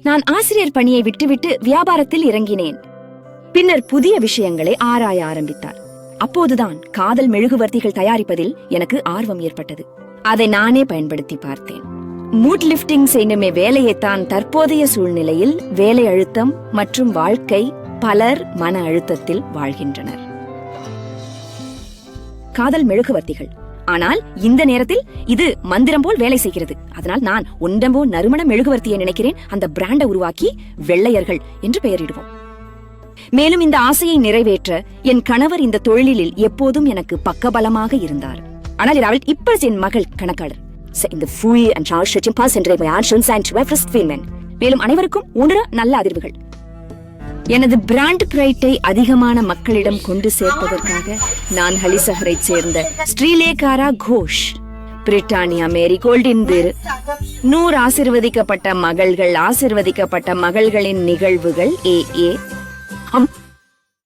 நான் ஆசிரியர் பணியை விட்டுவிட்டு வியாபாரத்தில் இறங்கினேன். பின்னர் புதிய விஷயங்களை ஆராய ஆரம்பித்தார். அப்போதுதான் காதல் மெழுகுவர்த்திகள் தயாரிப்பதில் எனக்கு ஆர்வம் ஏற்பட்டது. அதை நானே பயன்படுத்தி பார்த்தேன். மூட் லிஃப்டிங் செய்யுமே வேலையைத்தான் தற்போதைய சூழ்நிலையில் வேலை அழுத்தம் மற்றும் வாழ்க்கை பலர் மன அழுத்தத்தில் வாழ்கின்றனர். காதல் மெழுகுவர்த்திகள். ஆனால் இந்த நேரத்தில் இது மந்திரம் போல் வேலை செய்கிறது. அதனால் நான் ஒன்றம்போ நறுமண மெழுகுவர்த்தியை நினைக்கிறேன். அந்த பிராண்டை உருவாக்கி வெள்ளையர்கள் என்று பெயரிடுவோம். மேலும் இந்த ஆசையை நிறைவேற்ற என் கணவர் இந்த தொழிலில் எப்போதும் எனக்கு பக்கபலமாக இருந்தார். ஆனால் அவள் இப்பொழுது என் மகள் கணக்காளர். மேலும் அனைவருக்கும் உணர நல்ல அதிர்வுகள். எனது பிராண்ட் பிரைட்டை அதிகமான மக்களிடம் கொண்டு சேர்ப்பதற்காக நான் ஹலிசஹரை சேர்ந்த ஸ்ரீலேகாரா கோஷ், பிரிட்டானியா மேரி கோல்டின் 100 ஆசிர்வதிக்கப்பட்ட மகள்களின் நிகழ்வுகள் AA